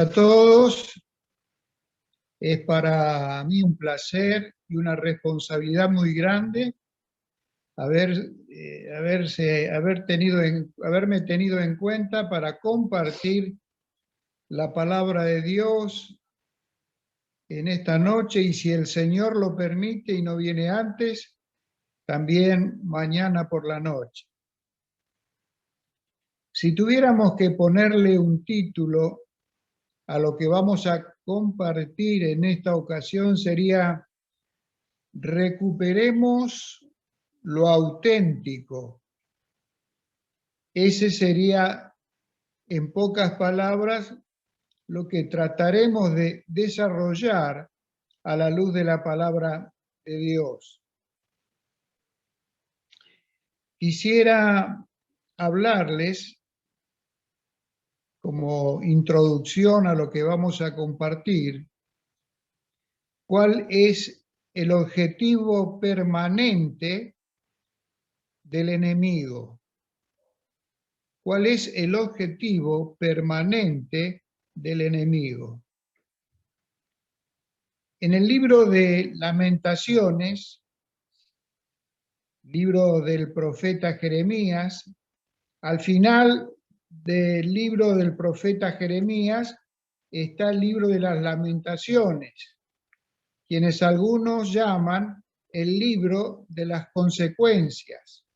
A todos, es para mí un placer y una responsabilidad muy grande haberme tenido en cuenta para compartir la palabra de Dios en esta noche, y si el Señor lo permite y no viene antes, también mañana por la noche. Si tuviéramos que ponerle un título a lo que vamos a compartir en esta ocasión, sería: recuperemos lo auténtico. Ese sería, en pocas palabras, lo que trataremos de desarrollar a la luz de la palabra de Dios. Quisiera hablarles, como introducción a lo que vamos a compartir, cuál es el objetivo permanente del enemigo. ¿Cuál es el objetivo permanente del enemigo? En el libro de Lamentaciones, libro del profeta Jeremías, al final del libro del profeta Jeremías está el libro de las Lamentaciones, quienes algunos llaman el libro de las consecuencias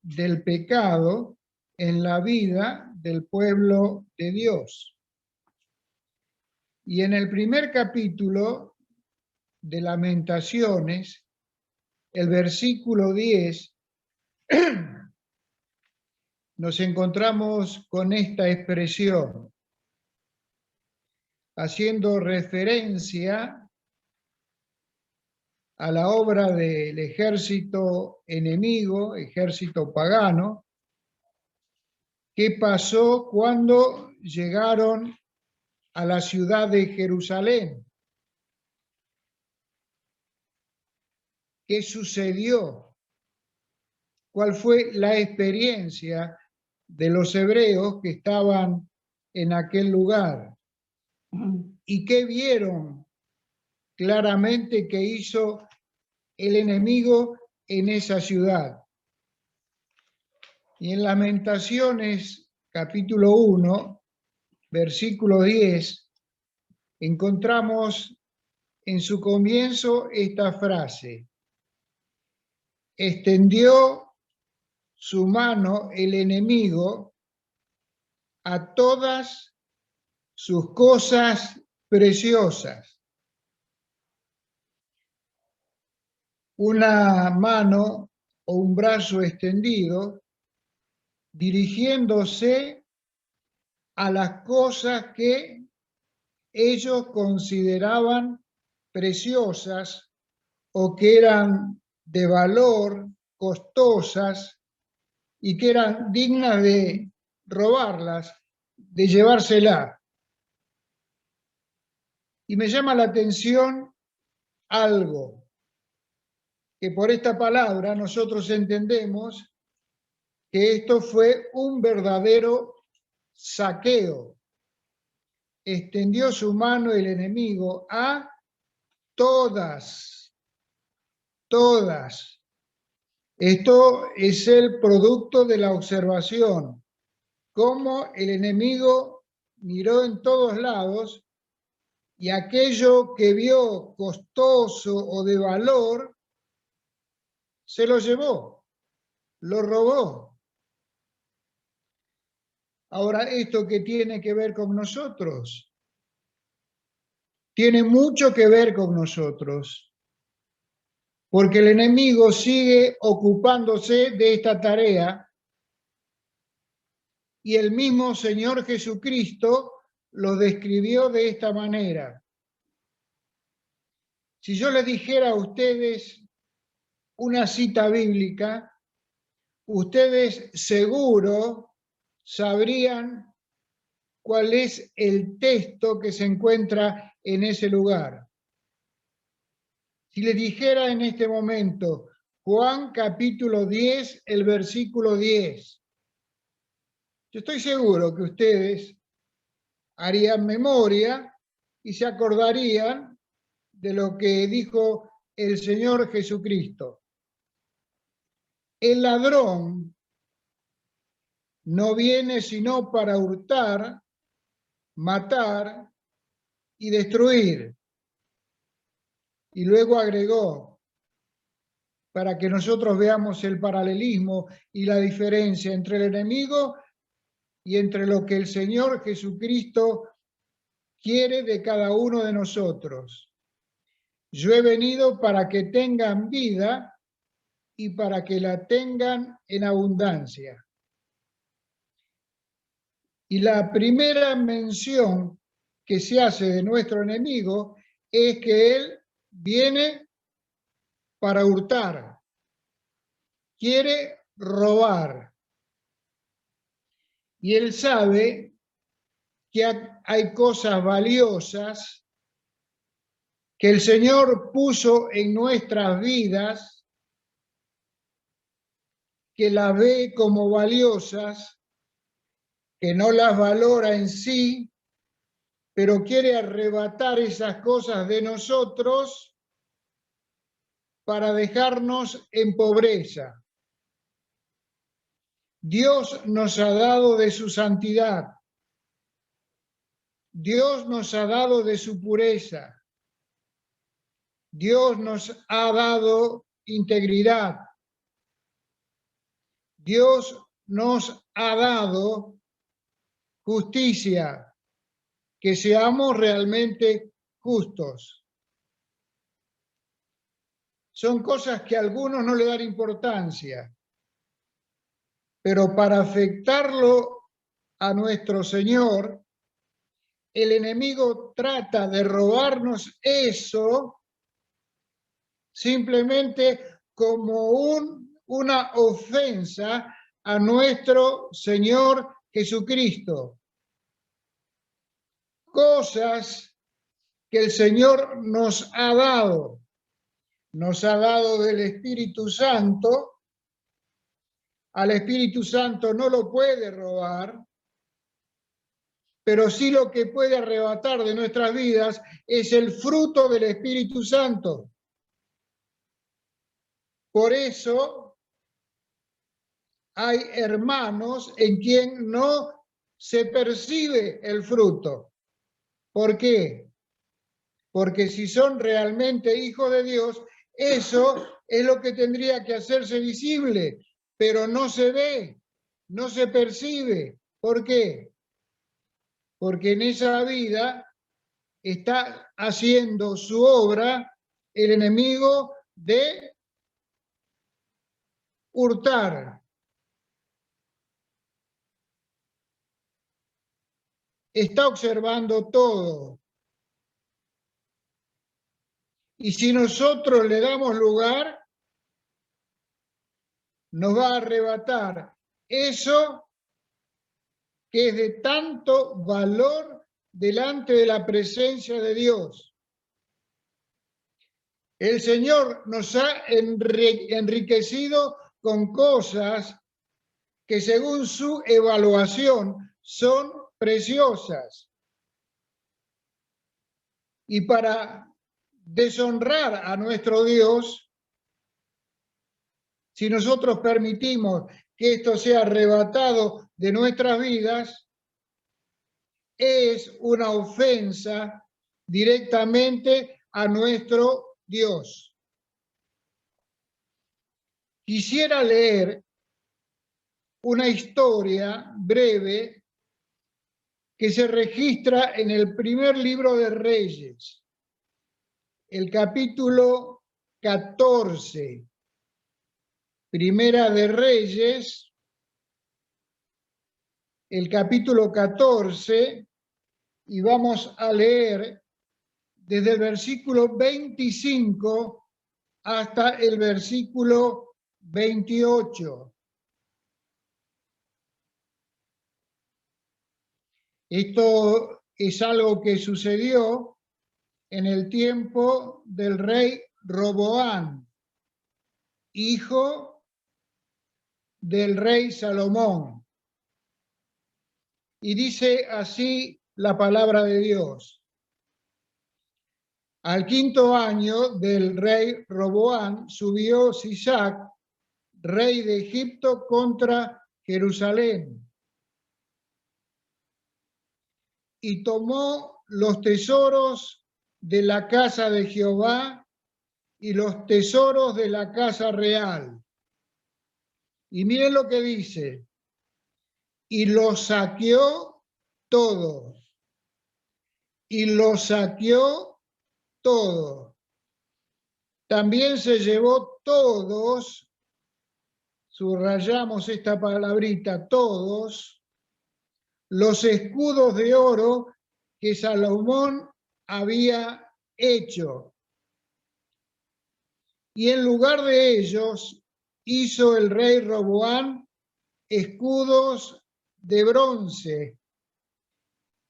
del pecado en la vida del pueblo de Dios. Y en el primer capítulo de Lamentaciones, el versículo 10, nos encontramos con esta expresión, haciendo referencia a la obra del ejército enemigo, ejército pagano, que pasó cuando llegaron a la ciudad de Jerusalén. ¿Qué sucedió? ¿Cuál fue la experiencia de los hebreos que estaban en aquel lugar? ¿Y qué vieron claramente que hizo el enemigo en esa ciudad? Y en Lamentaciones, capítulo 1, versículo 10, encontramos en su comienzo esta frase: extendió su mano el enemigo a todas sus cosas preciosas. Una mano o un brazo extendido dirigiéndose a las cosas que ellos consideraban preciosas o que eran de valor, costosas y que eran dignas de robarlas, de llevárselas. Y me llama la atención algo, que por esta palabra nosotros entendemos que esto fue un verdadero saqueo. Extendió su mano el enemigo a todas. Esto es el producto de la observación, cómo el enemigo miró en todos lados y aquello que vio costoso o de valor se lo llevó, lo robó. Ahora, ¿esto qué tiene que ver con nosotros? Tiene mucho que ver con nosotros, porque el enemigo sigue ocupándose de esta tarea y el mismo Señor Jesucristo lo describió de esta manera. Si yo les dijera a ustedes una cita bíblica, ustedes seguro sabrían cuál es el texto que se encuentra en ese lugar. Si les dijera en este momento, Juan capítulo 10, el versículo 10, Yo estoy seguro que ustedes harían memoria y se acordarían de lo que dijo el Señor Jesucristo. El ladrón no viene sino para hurtar, matar y destruir. Y luego agregó, para que nosotros veamos el paralelismo y la diferencia entre el enemigo y entre lo que el Señor Jesucristo quiere de cada uno de nosotros. Yo he venido para que tengan vida y para que la tengan en abundancia. Y la primera mención que se hace de nuestro enemigo es que él viene para hurtar, quiere robar. Y él sabe que hay cosas valiosas que el Señor puso en nuestras vidas, que las ve como valiosas, que no las valora en sí, pero quiere arrebatar esas cosas de nosotros para dejarnos en pobreza. Dios nos ha dado de su santidad. Dios nos ha dado de su pureza. Dios nos ha dado integridad. Dios nos ha dado justicia, que seamos realmente justos. Son cosas que a algunos no le dan importancia, pero para afectarlo a nuestro Señor, el enemigo trata de robarnos eso simplemente como una ofensa a nuestro Señor Jesucristo. Cosas que el Señor nos ha dado del Espíritu Santo. Al Espíritu Santo no lo puede robar, pero sí lo que puede arrebatar de nuestras vidas es el fruto del Espíritu Santo. Por eso hay hermanos en quien no se percibe el fruto. ¿Por qué? Porque si son realmente hijos de Dios, eso es lo que tendría que hacerse visible, pero no se ve, no se percibe. ¿Por qué? Porque en esa vida está haciendo su obra el enemigo de hurtar. Está observando todo. Y si nosotros le damos lugar, nos va a arrebatar eso que es de tanto valor delante de la presencia de Dios. El Señor nos ha enriquecido con cosas que según su evaluación son preciosas. Y para deshonrar a nuestro Dios, si nosotros permitimos que esto sea arrebatado de nuestras vidas, es una ofensa directamente a nuestro Dios. Quisiera leer una historia breve que se registra en el primer libro de Reyes, el capítulo 14. Primera de Reyes, el capítulo 14, y vamos a leer desde el versículo 25 hasta el versículo 28. Esto es algo que sucedió en el tiempo del rey Roboán, hijo del rey Salomón. Y dice así la palabra de Dios. Al 5.º año del rey Roboam subió Sisac, rey de Egipto, contra Jerusalén, y tomó los tesoros de la casa de Jehová y los tesoros de la casa real. Y miren lo que dice, y los saqueó todos, y los saqueó todos. También se llevó todos, subrayamos esta palabrita, todos, los escudos de oro que Salomón había hecho. Y en lugar de ellos hizo el rey Roboam escudos de bronce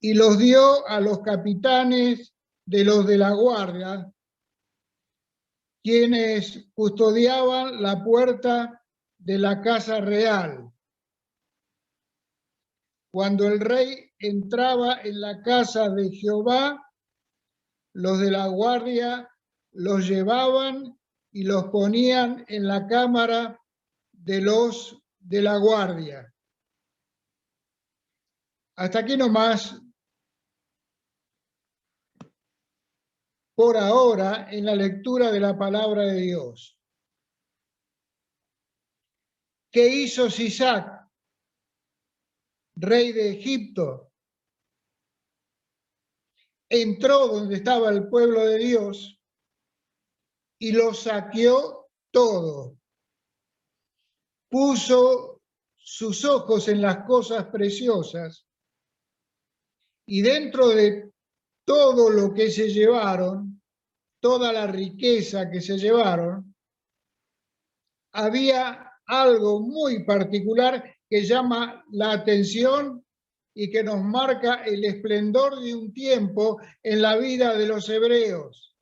y los dio a los capitanes de los de la guardia, quienes custodiaban la puerta de la casa real. Cuando el rey entraba en la casa de Jehová, los de la guardia los llevaban y los ponían en la cámara de los de la guardia. Hasta aquí nomás, por ahora, en la lectura de la palabra de Dios. ¿Qué hizo Sisac, rey de Egipto? Entró donde estaba el pueblo de Dios y lo saqueó todo. Puso sus ojos en las cosas preciosas y dentro de todo lo que se llevaron, toda la riqueza que se llevaron, había algo muy particular que llama la atención y que nos marca el esplendor de un tiempo en la vida de los hebreos,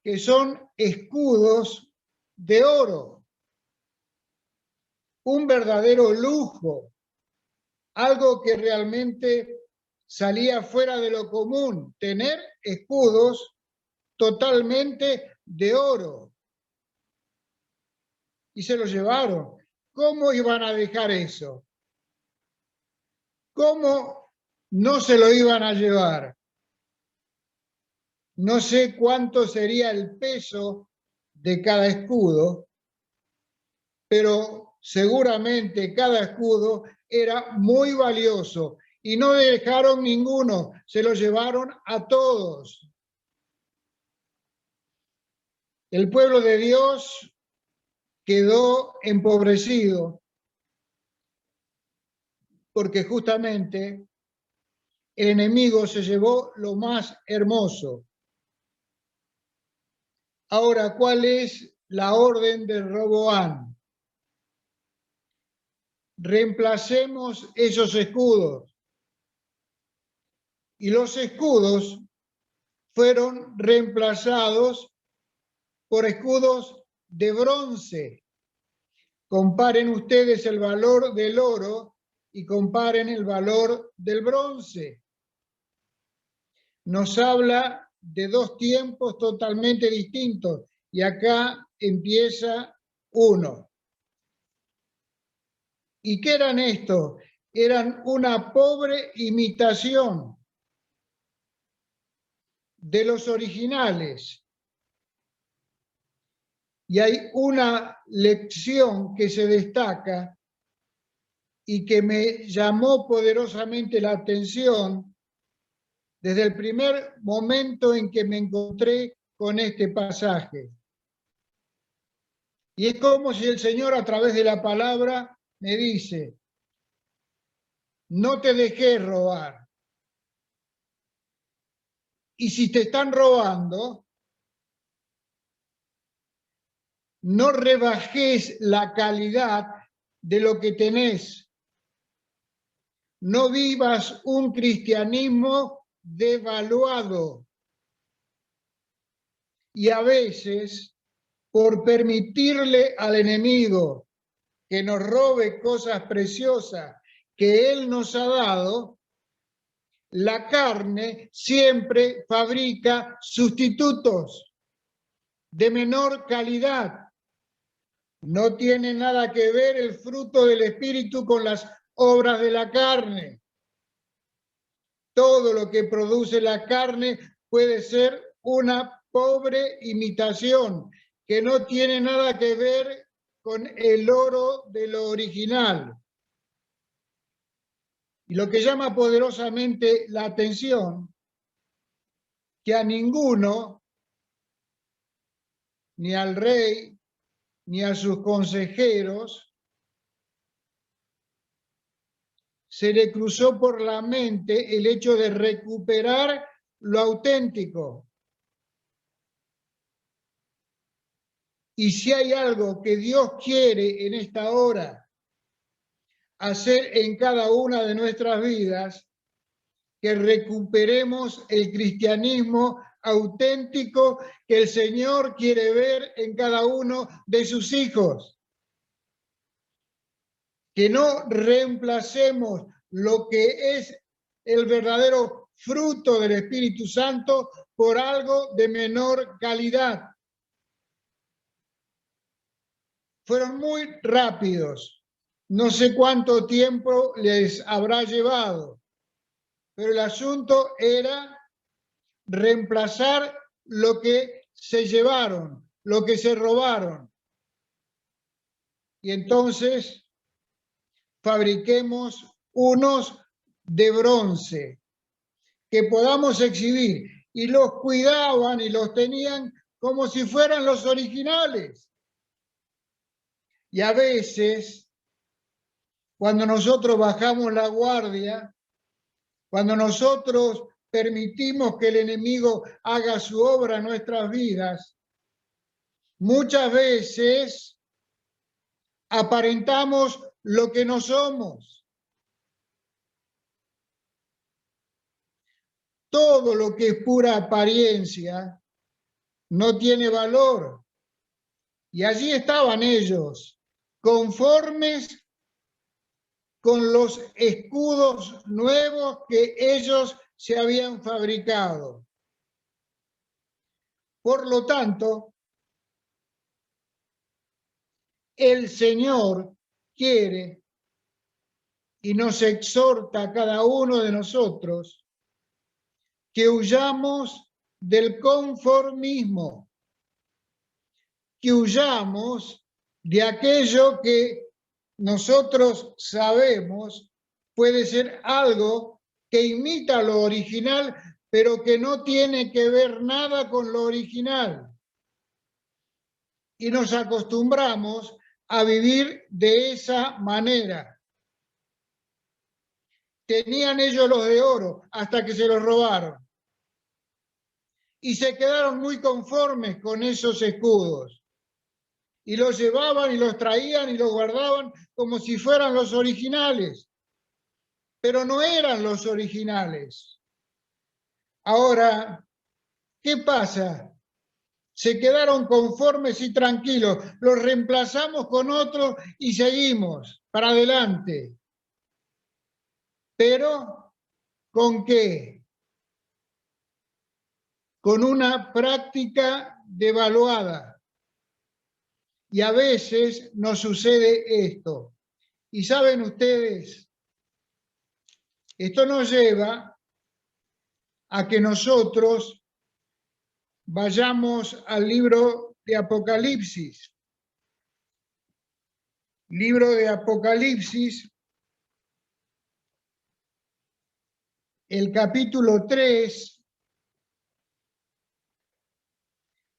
que son escudos de oro. Un verdadero lujo, algo que realmente salía fuera de lo común, tener escudos totalmente de oro. Y se lo llevaron. ¿Cómo iban a dejar eso? ¿Cómo no se lo iban a llevar? No sé cuánto sería el peso de cada escudo, pero seguramente cada escudo era muy valioso y no dejaron ninguno, se lo llevaron a todos. El pueblo de Dios quedó empobrecido porque justamente el enemigo se llevó lo más hermoso. Ahora, ¿cuál es la orden de Roboam? Reemplacemos esos escudos. Y los escudos fueron reemplazados por escudos de bronce. Comparen ustedes el valor del oro y comparen el valor del bronce. Nos habla de dos tiempos totalmente distintos y acá empieza uno. ¿Y qué eran estos? Eran una pobre imitación de los originales. Y hay una lección que se destaca y que me llamó poderosamente la atención desde el primer momento en que me encontré con este pasaje. Y es como si el Señor a través de la palabra me dice, no te dejes robar. Y si te están robando, no rebajes la calidad de lo que tenés. No vivas un cristianismo devaluado. Y a veces, por permitirle al enemigo que nos robe cosas preciosas, que Él nos ha dado, la carne siempre fabrica sustitutos de menor calidad. No tiene nada que ver el fruto del Espíritu con las obras de la carne. Todo lo que produce la carne puede ser una pobre imitación que no tiene nada que ver con el oro de lo original. Y lo que llama poderosamente la atención, que a ninguno, ni al rey, ni a sus consejeros, se le cruzó por la mente el hecho de recuperar lo auténtico. Y si hay algo que Dios quiere en esta hora hacer en cada una de nuestras vidas, que recuperemos el cristianismo auténtico que el Señor quiere ver en cada uno de sus hijos. Que no reemplacemos lo que es el verdadero fruto del Espíritu Santo por algo de menor calidad. Fueron muy rápidos. No sé cuánto tiempo les habrá llevado, pero el asunto era reemplazar lo que se llevaron, lo que se robaron. Y entonces fabriquemos unos de bronce que podamos exhibir. Y los cuidaban y los tenían como si fueran los originales. Y a veces, cuando nosotros bajamos la guardia, cuando nosotros permitimos que el enemigo haga su obra en nuestras vidas, muchas veces aparentamos lo que no somos. Todo lo que es pura apariencia no tiene valor. Y allí estaban ellos, conformes con los escudos nuevos que ellos se habían fabricado. Por lo tanto, el Señor quiere y nos exhorta a cada uno de nosotros que huyamos del conformismo, que huyamos de aquello que nosotros sabemos puede ser algo que imita lo original, pero que no tiene que ver nada con lo original. Y nos acostumbramos a vivir de esa manera. Tenían ellos los de oro hasta que se los robaron. Y se quedaron muy conformes con esos escudos. Y los llevaban y los traían y los guardaban como si fueran los originales. Pero no eran los originales. Ahora, ¿qué pasa? Se quedaron conformes y tranquilos. Los reemplazamos con otros y seguimos para adelante. Pero, ¿con qué? Con una práctica devaluada. Y a veces nos sucede esto. Y saben ustedes, esto nos lleva a que nosotros vayamos al libro de Apocalipsis. Libro de Apocalipsis, el capítulo 3,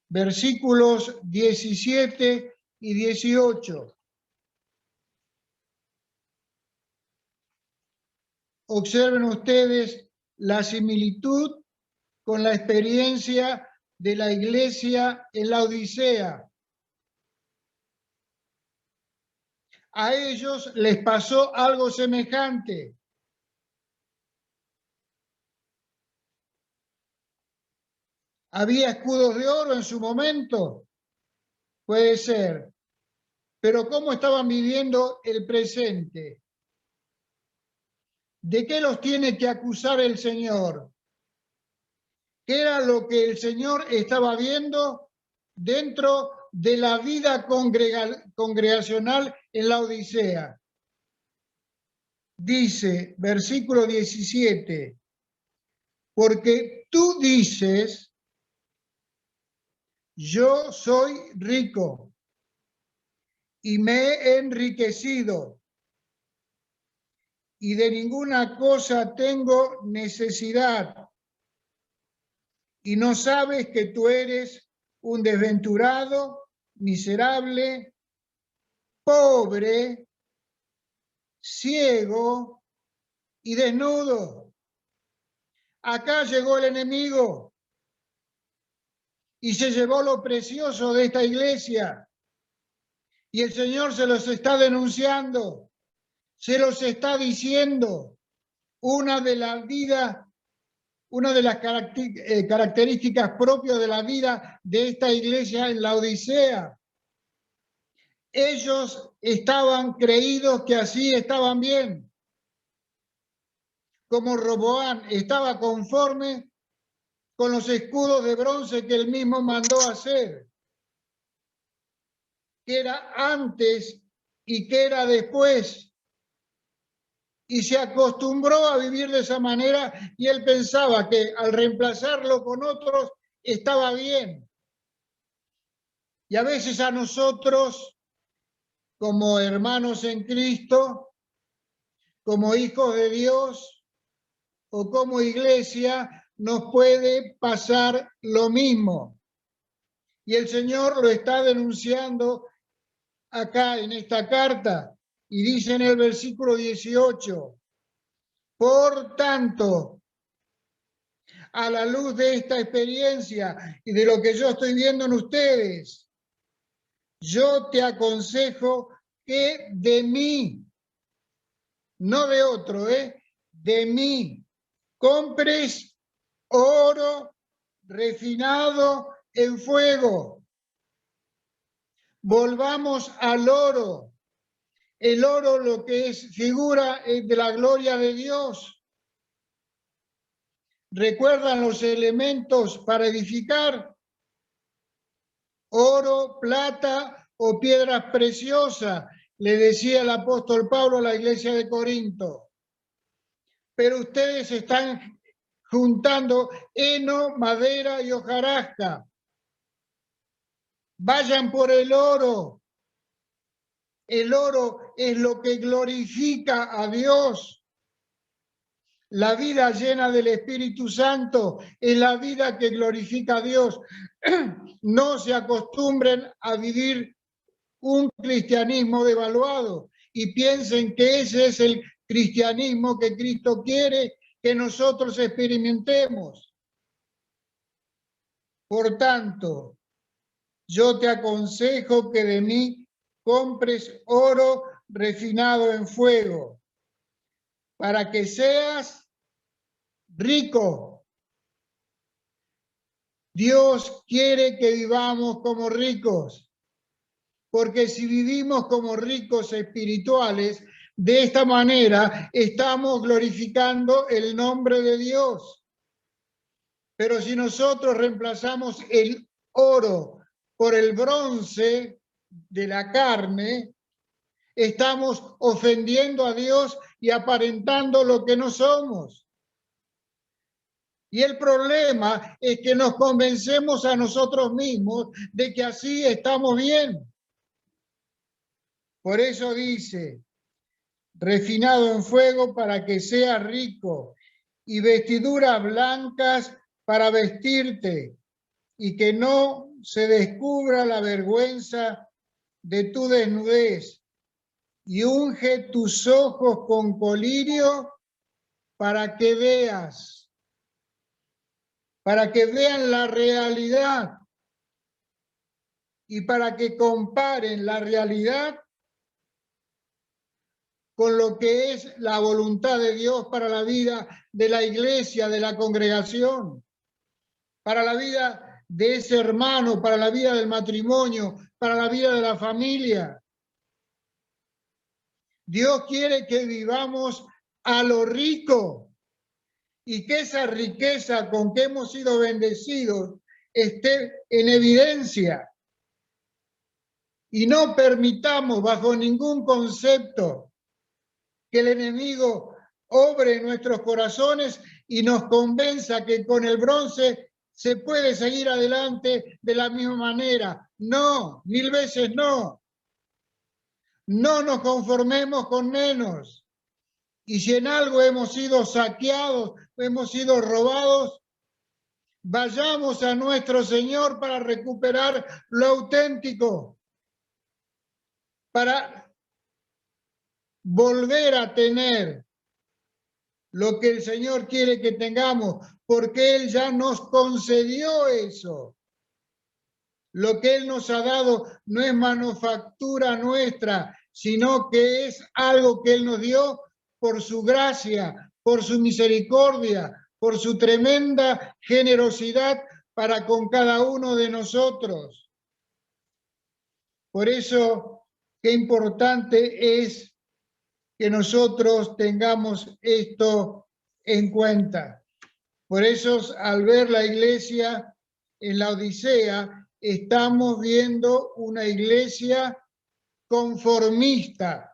versículos 17 y 18. Observen ustedes la similitud con la experiencia de la iglesia en la Odisea. A ellos les pasó algo semejante. ¿Había escudos de oro en su momento? Puede ser. Pero ¿cómo estaban viviendo el presente? ¿De qué los tiene que acusar el Señor? ¿Qué era lo que el Señor estaba viendo dentro de la vida congregacional en la Odisea? Dice, versículo 17, porque tú dices, yo soy rico y me he enriquecido y de ninguna cosa tengo necesidad, y no sabes que tú eres un desventurado, miserable, pobre, ciego y desnudo. Acá llegó el enemigo y se llevó lo precioso de esta iglesia, y el Señor se los está denunciando, se los está diciendo. Una de las características propias de la vida de esta iglesia en la Odisea. Ellos estaban creídos que así estaban bien. Como Roboán estaba conforme con los escudos de bronce que él mismo mandó hacer, que era antes y que era después. Y se acostumbró a vivir de esa manera y él pensaba que al reemplazarlo con otros estaba bien. Y a veces a nosotros, como hermanos en Cristo, como hijos de Dios o como iglesia, nos puede pasar lo mismo. Y el Señor lo está denunciando acá en esta carta. Y dice en el versículo 18, por tanto, a la luz de esta experiencia y de lo que yo estoy viendo en ustedes, yo te aconsejo que de mí, no de otro, de mí, compres oro refinado en fuego. Volvamos al oro. El oro lo que es figura de la gloria de Dios. ¿Recuerdan los elementos para edificar? Oro, plata o piedras preciosas, le decía el apóstol Pablo a la iglesia de Corinto. Pero ustedes están juntando heno, madera y hojarasca. Vayan por el oro. El oro es lo que glorifica a Dios. La vida llena del Espíritu Santo es la vida que glorifica a Dios. No se acostumbren a vivir un cristianismo devaluado y piensen que ese es el cristianismo que Cristo quiere que nosotros experimentemos. Por tanto, yo te aconsejo que de mí compres oro refinado en fuego, para que seas rico. Dios quiere que vivamos como ricos, porque si vivimos como ricos espirituales, de esta manera estamos glorificando el nombre de Dios. Pero si nosotros reemplazamos el oro por el bronce de la carne, estamos ofendiendo a Dios y aparentando lo que no somos. Y el problema es que nos convencemos a nosotros mismos de que así estamos bien. Por eso dice, refinado en fuego para que seas rico, y vestiduras blancas para vestirte, y que no se descubra la vergüenza de tu desnudez, y unge tus ojos con colirio para que vean la realidad y para que comparen la realidad con lo que es la voluntad de Dios para la vida de la iglesia, de la congregación, para la vida de ese hermano, para la vida del matrimonio, para la vida de la familia. Dios quiere que vivamos a lo rico y que esa riqueza con que hemos sido bendecidos esté en evidencia. Y no permitamos bajo ningún concepto que el enemigo obre en nuestros corazones y nos convenza que con el bronce se puede seguir adelante de la misma manera. No, 1000 veces no. No nos conformemos con menos. Y si en algo hemos sido saqueados, hemos sido robados, vayamos a nuestro Señor para recuperar lo auténtico, para volver a tener lo que el Señor quiere que tengamos, porque Él ya nos concedió eso. Lo que Él nos ha dado no es manufactura nuestra, sino que es algo que Él nos dio por su gracia, por su misericordia, por su tremenda generosidad para con cada uno de nosotros. Por eso, qué importante es que nosotros tengamos esto en cuenta. Por eso, al ver la iglesia en la Odisea, estamos viendo una iglesia conformista.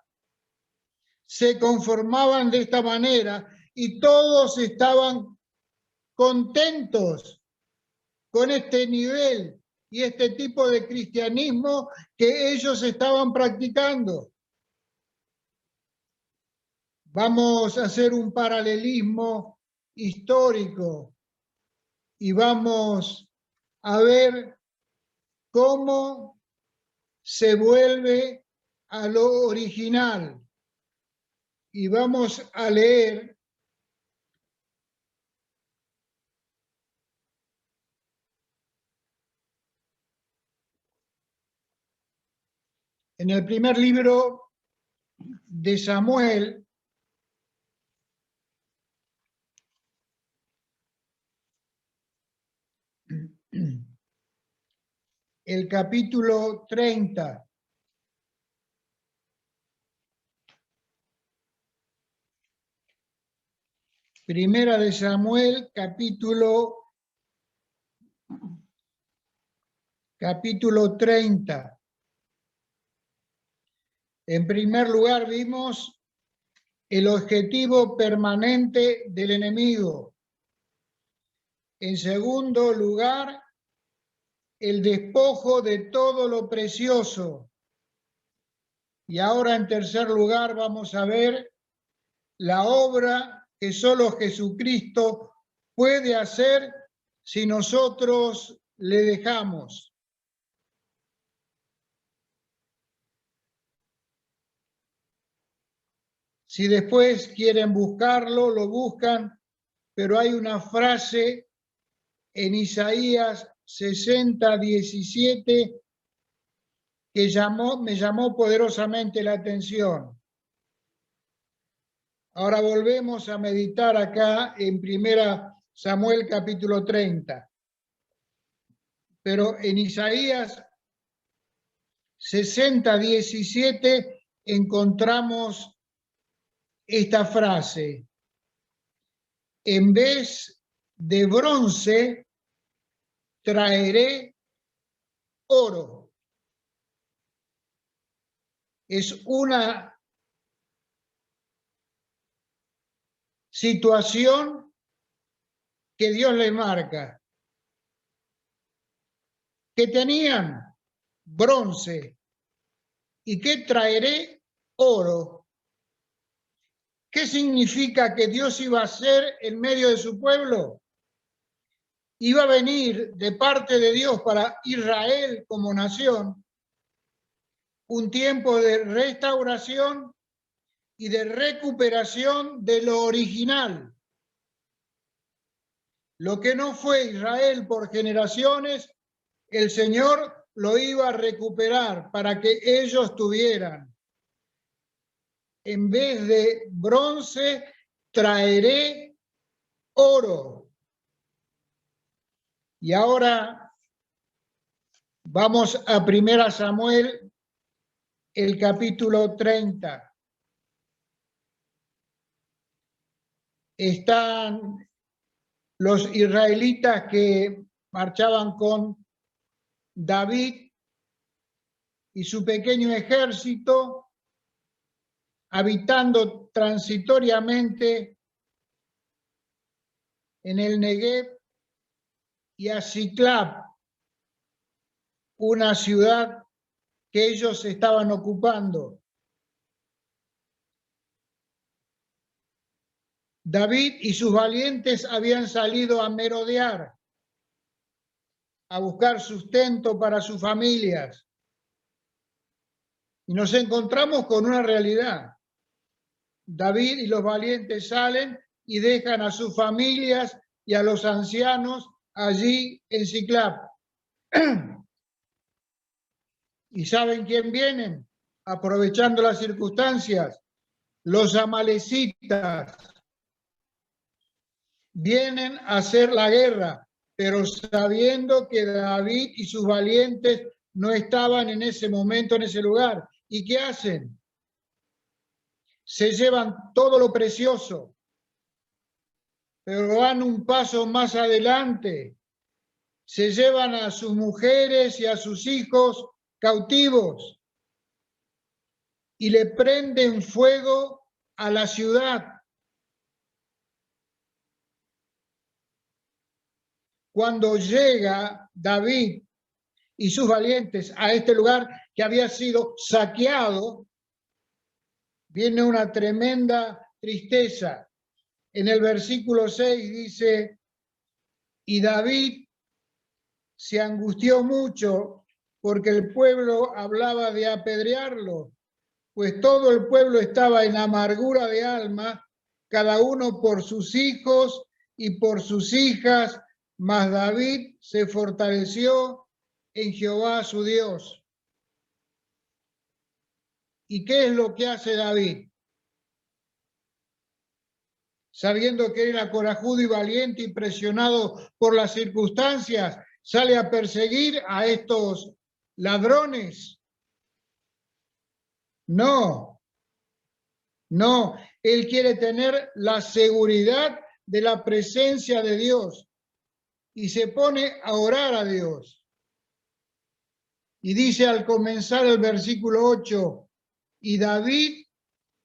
Se conformaban de esta manera y todos estaban contentos con este nivel y este tipo de cristianismo que ellos estaban practicando. Vamos a hacer un paralelismo histórico y vamos a ver cómo se vuelve a lo original. Y vamos a leer en el primer libro de Samuel, el capítulo 30. Primera de Samuel, capítulo 30. En primer lugar, vimos el objetivo permanente del enemigo. En segundo lugar, el despojo de todo lo precioso. Y ahora, en tercer lugar, vamos a ver la obra que solo Jesucristo puede hacer si nosotros le dejamos. Si después quieren buscarlo, lo buscan, pero hay una frase en Isaías 60:17 que me llamó poderosamente la atención. Ahora volvemos a meditar acá en 1 Samuel capítulo 30. Pero en Isaías 60:17 encontramos esta frase: en vez de bronce traeré oro. Es una situación que Dios le marca. Que tenían bronce y que traeré oro. ¿Qué significa que Dios iba a ser en medio de su pueblo? Iba a venir de parte de Dios para Israel como nación un tiempo de restauración y de recuperación de lo original. Lo que no fue Israel por generaciones, el Señor lo iba a recuperar para que ellos tuvieran. En vez de bronce, traeré oro. Y ahora vamos a 1 Samuel, el capítulo 30. están los israelitas que marchaban con David y su pequeño ejército, habitando transitoriamente en el Negev, y a Siclab, una ciudad que ellos estaban ocupando. David y sus valientes habían salido a merodear, a buscar sustento para sus familias. Y nos encontramos con una realidad. David y los valientes salen y dejan a sus familias y a los ancianos allí en Siclab. ¿Y saben quién vienen? Aprovechando las circunstancias, los amalecitas. Vienen a hacer la guerra, pero sabiendo que David y sus valientes no estaban en ese momento, en ese lugar. ¿Y qué hacen? Se llevan todo lo precioso, pero van un paso más adelante. Se llevan a sus mujeres y a sus hijos cautivos y le prenden fuego a la ciudad. Cuando llega David y sus valientes a este lugar que había sido saqueado, viene una tremenda tristeza. En el versículo 6 dice, y David se angustió mucho porque el pueblo hablaba de apedrearlo, pues todo el pueblo estaba en amargura de alma, cada uno por sus hijos y por sus hijas, mas David se fortaleció en Jehová su Dios. ¿Y qué es lo que hace David? Sabiendo que era corajudo y valiente y presionado por las circunstancias, sale a perseguir a estos ladrones. No, él quiere tener la seguridad de la presencia de Dios y se pone a orar a Dios. Y dice al comenzar el versículo 8, y David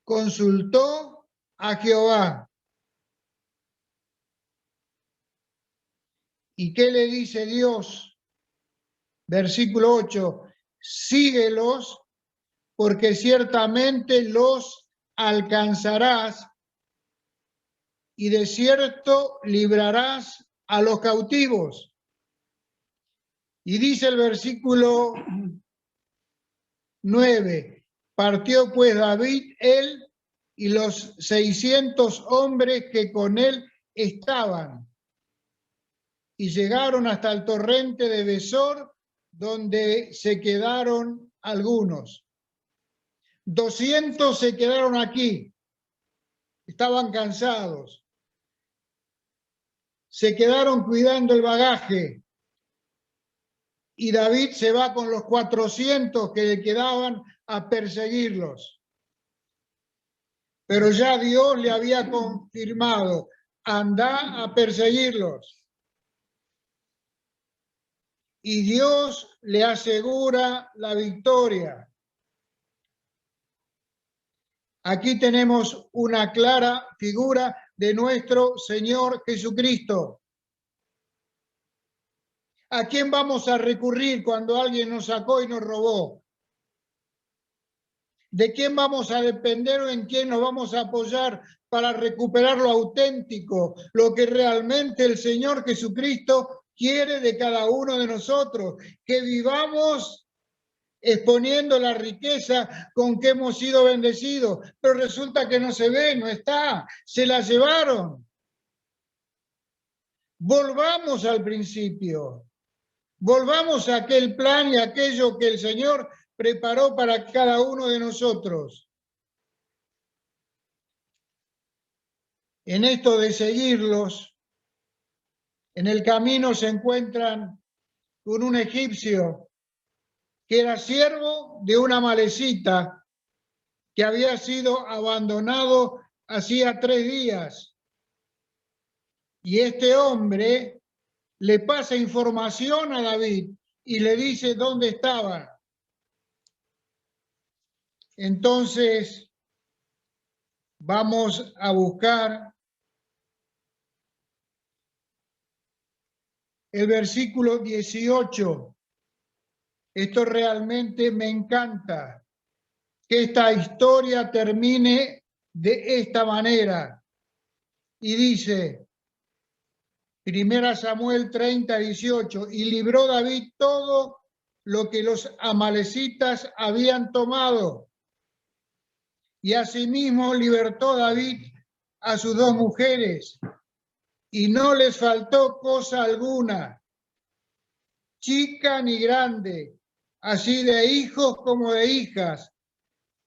consultó a Jehová. ¿Y qué le dice Dios? Versículo 8, síguelos porque ciertamente los alcanzarás y de cierto librarás a los cautivos. Y dice el versículo 9, partió pues David, él y los 600 hombres que con él estaban, y llegaron hasta el torrente de Besor, donde se quedaron algunos. 200 se quedaron aquí, estaban cansados, se quedaron cuidando el bagaje, y David se va con los 400 que le quedaban a perseguirlos. Pero ya Dios le había confirmado, anda a perseguirlos. Y Dios le asegura la victoria. Aquí tenemos una clara figura de nuestro Señor Jesucristo. ¿A quién vamos a recurrir cuando alguien nos sacó y nos robó? ¿De quién vamos a depender o en quién nos vamos a apoyar para recuperar lo auténtico, lo que realmente el Señor Jesucristo quiere de cada uno de nosotros? Que vivamos exponiendo la riqueza con que hemos sido bendecidos, pero resulta que no se ve, no está, se la llevaron. Volvamos al principio, volvamos a aquel plan y aquello que el Señor preparó para cada uno de nosotros. En esto de seguirlos, en el camino se encuentran con un egipcio que era siervo de una amalecita que había sido abandonado hacía 3 días. Y este hombre le pasa información a David y le dice dónde estaba. Entonces, vamos a buscar el versículo 18. Esto realmente me encanta, que esta historia termine de esta manera. Y dice, 1 Samuel 30, 18, y libró David todo lo que los amalecitas habían tomado. Y asimismo libertó David a sus 2 mujeres, y no les faltó cosa alguna, chica ni grande, así de hijos como de hijas,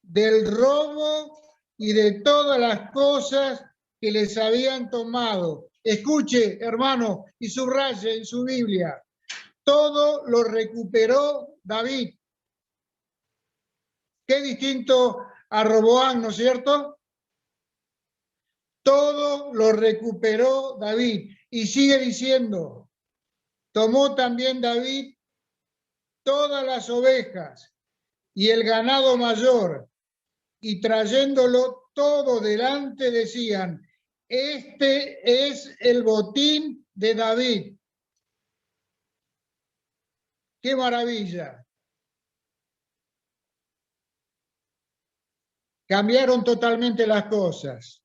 del robo y de todas las cosas que les habían tomado. Escuche, hermano, y subraye en su Biblia. Todo lo recuperó David. Qué distinto a Roboán, ¿no es cierto? Todo lo recuperó David. Y sigue diciendo, tomó también David todas las ovejas y el ganado mayor, y trayéndolo todo delante decían, este es el botín de David. ¡Qué maravilla! Cambiaron totalmente las cosas.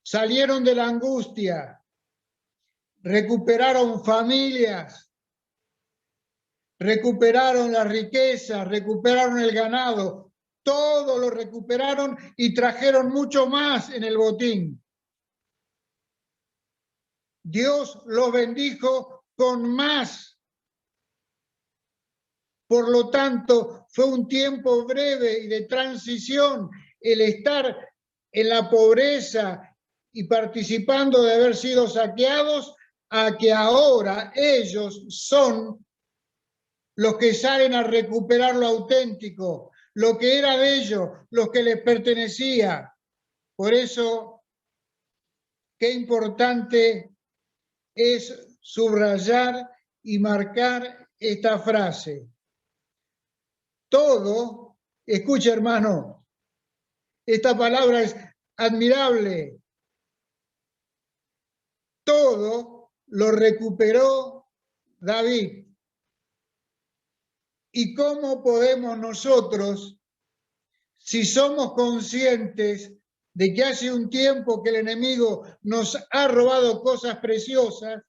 Salieron de la angustia, recuperaron familias, recuperaron la riqueza, recuperaron el ganado, todo lo recuperaron y trajeron mucho más en el botín. Dios los bendijo con más. Por lo tanto, fue un tiempo breve y de transición el estar en la pobreza y participando de haber sido saqueados a que ahora ellos son los que salen a recuperar lo auténtico, lo que era de ellos, lo que les pertenecía. Por eso, qué importante es subrayar y marcar esta frase. Todo, escucha hermano, esta palabra es admirable. Todo lo recuperó David. ¿Y cómo podemos nosotros, si somos conscientes de que hace un tiempo que el enemigo nos ha robado cosas preciosas,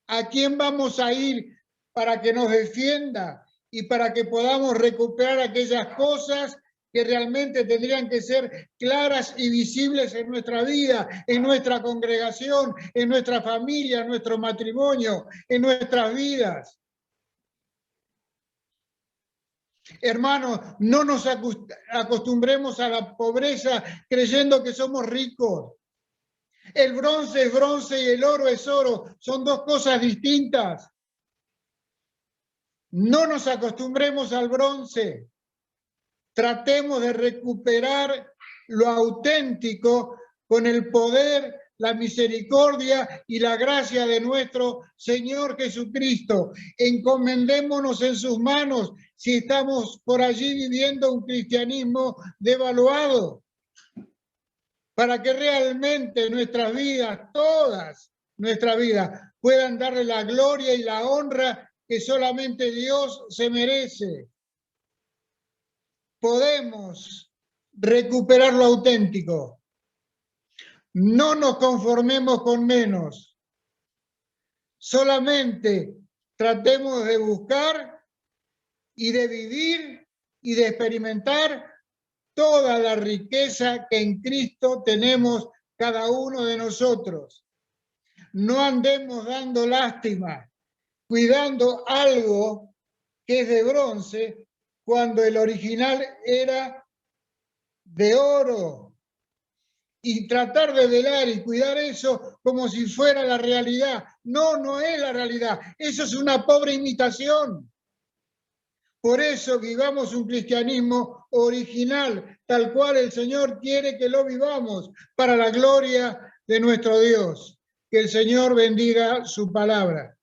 a quién vamos a ir para que nos defienda y para que podamos recuperar aquellas cosas que realmente tendrían que ser claras y visibles en nuestra vida, en nuestra congregación, en nuestra familia, en nuestro matrimonio, en nuestras vidas? Hermanos, no nos acostumbremos a la pobreza creyendo que somos ricos. El bronce es bronce y el oro es oro. Son 2 cosas distintas. No nos acostumbremos al bronce. Tratemos de recuperar lo auténtico con el poder, la misericordia y la gracia de nuestro Señor Jesucristo. Encomendémonos en sus manos si estamos por allí viviendo un cristianismo devaluado, para que realmente nuestras vidas, todas nuestras vidas, puedan darle la gloria y la honra que solamente Dios se merece. Podemos recuperar lo auténtico. No nos conformemos con menos. Solamente tratemos de buscar y de vivir y de experimentar toda la riqueza que en Cristo tenemos cada uno de nosotros. No andemos dando lástima, cuidando algo que es de bronce, cuando el original era de oro. Y tratar de velar y cuidar eso como si fuera la realidad. No, no es la realidad. Eso es una pobre imitación. Por eso vivamos un cristianismo original, tal cual el Señor quiere que lo vivamos, para la gloria de nuestro Dios. Que el Señor bendiga su palabra.